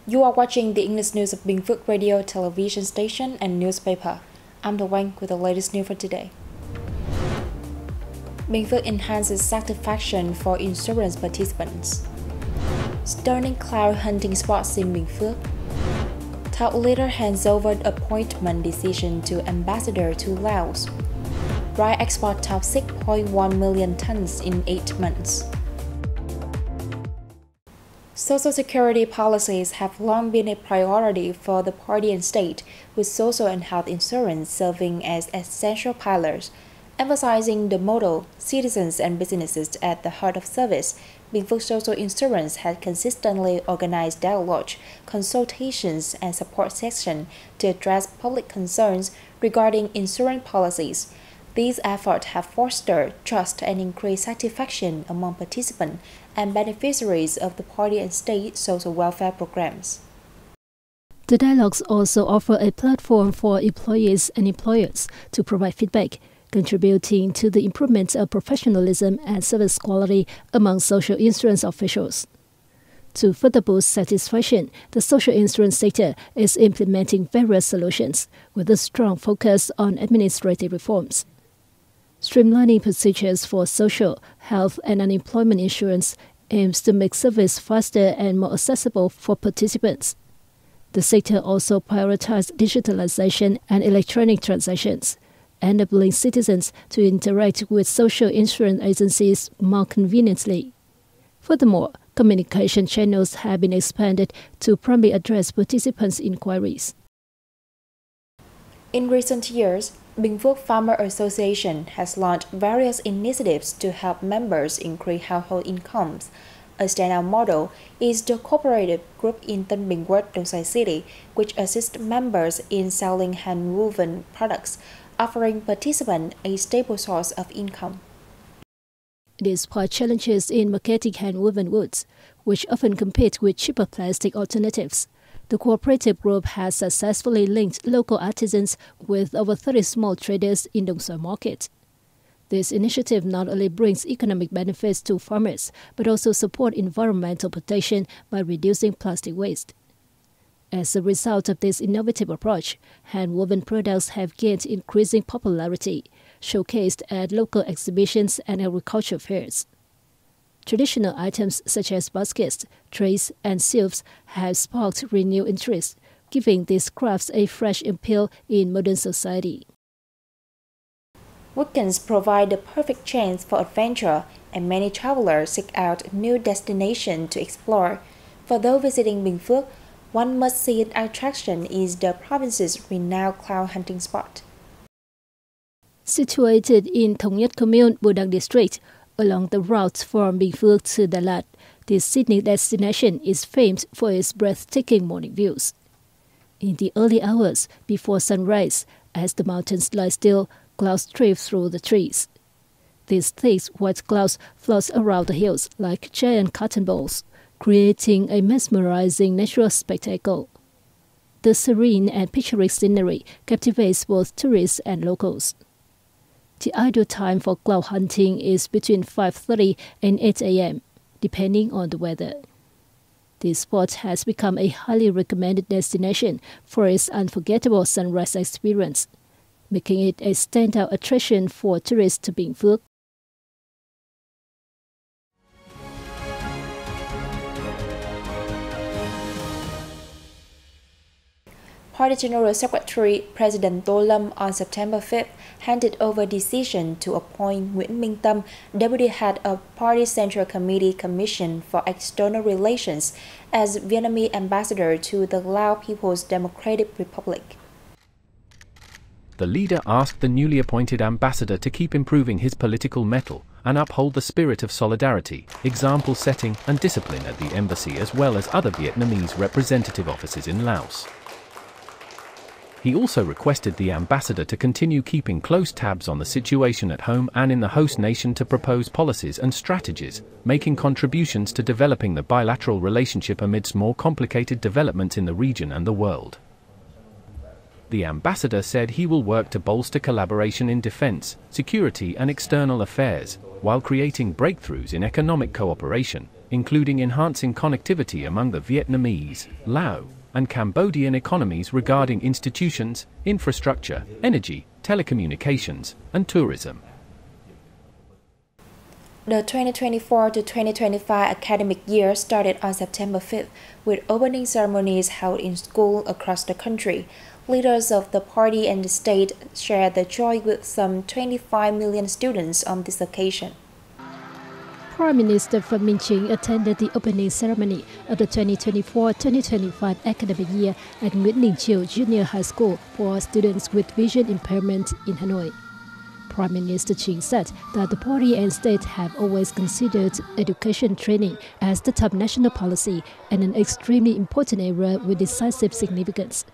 You are watching the English news of Binh Phuoc radio, television station, and newspaper. I'm the Wang with the latest news for today. Binh Phuoc enhances satisfaction for insurance participants. Stunning cloud hunting spots in Binh Phuoc. Top leader hands over appointment decision to ambassador to Laos. Rye export top 6.1 million tons in 8 months. Social security policies have long been a priority for the party and state, with social and health insurance serving as essential pillars. Emphasizing the motto, citizens and businesses at the heart of service, Binh Phuoc Social Insurance has consistently organized dialogue, consultations, and support sessions to address public concerns regarding insurance policies. These efforts have fostered trust and increased satisfaction among participants and beneficiaries of the party and state social welfare programs. The dialogues also offer a platform for employees and employers to provide feedback, contributing to the improvement of professionalism and service quality among social insurance officials. To further boost satisfaction, the social insurance sector is implementing various solutions with a strong focus on administrative reforms. Streamlining procedures for social, health, and unemployment insurance aims to make service faster and more accessible for participants. The sector also prioritizes digitalization and electronic transactions, enabling citizens to interact with social insurance agencies more conveniently. Furthermore, communication channels have been expanded to promptly address participants' inquiries. In recent years, Binh Phuoc Farmer Association has launched various initiatives to help members increase household incomes. A standout model is the Cooperative Group in Tân Bình Quất, Đông Xoài City, which assists members in selling hand-woven products, offering participants a stable source of income. Despite challenges in marketing hand-woven goods, which often compete with cheaper plastic alternatives, the Cooperative Group has successfully linked local artisans with over 30 small traders in Đông Xoài market. This initiative not only brings economic benefits to farmers, but also support environmental protection by reducing plastic waste. As a result of this innovative approach, hand-woven products have gained increasing popularity, showcased at local exhibitions and agriculture fairs. Traditional items such as baskets, trays, and sieves have sparked renewed interest, giving these crafts a fresh appeal in modern society. Weekends provide the perfect chance for adventure, and many travelers seek out new destinations to explore. For those visiting Binh Phuoc, one must-see attraction is the province's renowned cloud hunting spot. Situated in Thống Nhất Commune, Bù District, along the route from Binh Phuoc to Đà Lạt, this scenic destination is famed for its breathtaking morning views. In the early hours before sunrise, as the mountains lie still, clouds drift through the trees. These thick white clouds float around the hills like giant cotton balls, creating a mesmerizing natural spectacle. The serene and picturesque scenery captivates both tourists and locals. The ideal time for cloud hunting is between 5:30 and 8 a.m., depending on the weather. This spot has become a highly recommended destination for its unforgettable sunrise experience, making it a standout attraction for tourists to Binh Phuoc. Party General Secretary President Tô Lâm on September 5th handed over decision to appoint Nguyễn Minh Tâm, Deputy Head of Party Central Committee Commission for External Relations, as Vietnamese ambassador to the Lao People's Democratic Republic. The leader asked the newly appointed ambassador to keep improving his political mettle and uphold the spirit of solidarity, example setting and discipline at the embassy as well as other Vietnamese representative offices in Laos. He also requested the ambassador to continue keeping close tabs on the situation at home and in the host nation to propose policies and strategies, making contributions to developing the bilateral relationship amidst more complicated developments in the region and the world. The ambassador said he will work to bolster collaboration in defense, security and external affairs, while creating breakthroughs in economic cooperation, including enhancing connectivity among the Vietnamese, Lao, and Cambodian economies regarding institutions, infrastructure, energy, telecommunications, and tourism. The 2024 to 2025 academic year started on September 5th with opening ceremonies held in schools across the country. Leaders of the party and the state shared the joy with some 25 million students on this occasion. Prime Minister Phạm Minh Chính attended the opening ceremony of the 2024-2025 academic year at Nguyễn Đình Chiểu Junior High School for students with vision impairment in Hanoi. Prime Minister Chính said that the party and state have always considered education training as the top national policy and an extremely important area with decisive significance.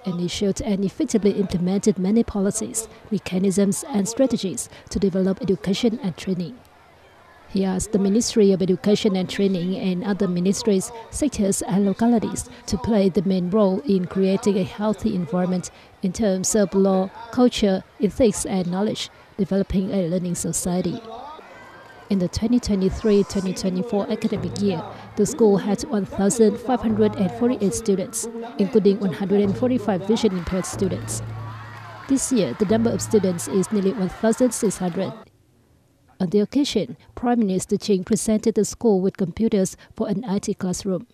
And issued and effectively implemented many policies, mechanisms and strategies to develop education and training. He asked the Ministry of Education and Training and other ministries, sectors and localities to play the main role in creating a healthy environment in terms of law, culture, ethics and knowledge, developing a learning society. In the 2023-2024 academic year, the school had 1,548 students, including 145 vision-impaired students. This year, the number of students is nearly 1,600. On the occasion, Prime Minister Chính presented the school with computers for an IT classroom.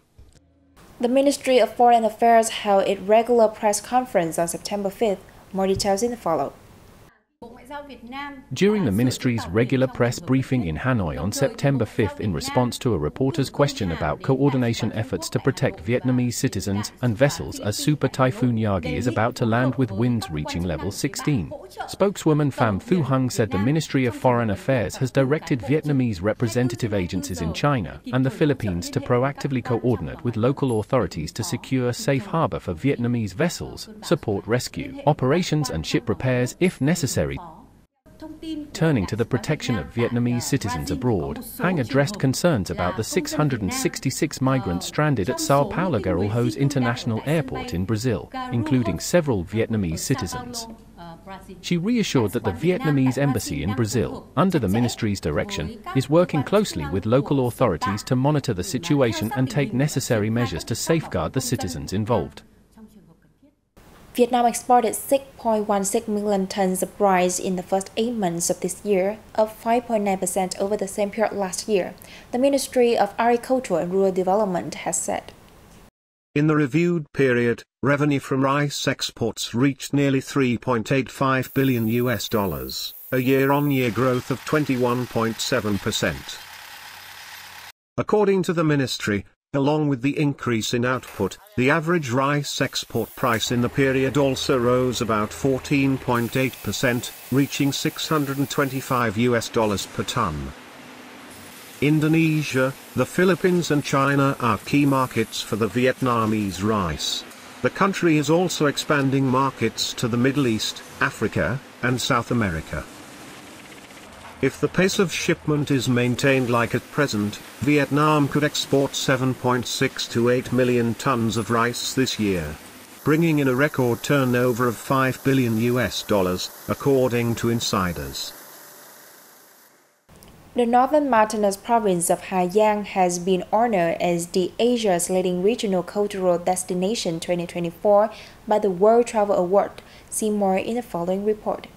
The Ministry of Foreign Affairs held its regular press conference on September 5th. More details in the follow. During the ministry's regular press briefing in Hanoi on September 5th in response to a reporter's question about coordination efforts to protect Vietnamese citizens and vessels as Super Typhoon Yagi is about to land with winds reaching level 16, spokeswoman Pham Phu Hung said the Ministry of Foreign Affairs has directed Vietnamese representative agencies in China and the Philippines to proactively coordinate with local authorities to secure safe harbor for Vietnamese vessels, support rescue operations and ship repairs if necessary. Turning to the protection of Vietnamese citizens abroad, Hang addressed concerns about the 666 migrants stranded at Sao Paulo Garulhos International Airport in Brazil, including several Vietnamese citizens. She reassured that the Vietnamese embassy in Brazil, under the ministry's direction, is working closely with local authorities to monitor the situation and take necessary measures to safeguard the citizens involved. Vietnam exported 6.16 million tons of rice in the first 8 months of this year, up 5.9% over the same period last year, the Ministry of Agriculture and Rural Development has said. In the reviewed period, revenue from rice exports reached nearly $3.85 billion, a year-on-year growth of 21.7%. According to the ministry, along with the increase in output, the average rice export price in the period also rose about 14.8%, reaching $625 per ton. Indonesia, the Philippines and China are key markets for the Vietnamese rice. The country is also expanding markets to the Middle East, Africa, and South America. If the pace of shipment is maintained like at present, Vietnam could export 7.6 to 8 million tons of rice this year, bringing in a record turnover of $5 billion, according to insiders. The northern mountainous province of Hà Giang has been honored as the Asia's leading regional cultural destination 2024 by the World Travel Award. See more in the following report.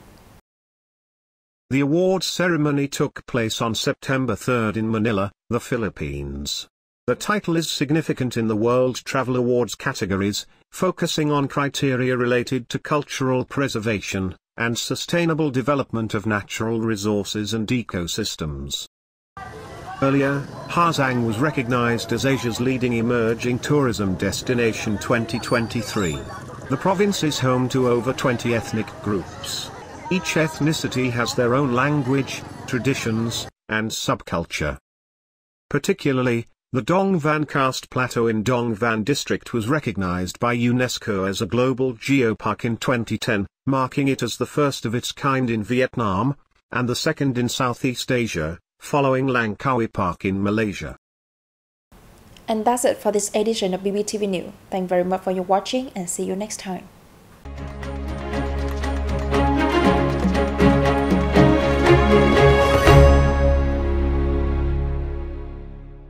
The awards ceremony took place on September 3 in Manila, the Philippines. The title is significant in the World Travel Awards categories, focusing on criteria related to cultural preservation and sustainable development of natural resources and ecosystems. Earlier, Hà Giang was recognized as Asia's leading emerging tourism destination 2023. The province is home to over 20 ethnic groups. Each ethnicity has their own language, traditions, and subculture. Particularly, the Dong Van Karst Plateau in Dong Van District was recognized by UNESCO as a global geopark in 2010, marking it as the first of its kind in Vietnam, and the second in Southeast Asia, following Langkawi Park in Malaysia. And that's it for this edition of BPTV News. Thank you very much for your watching and see you next time.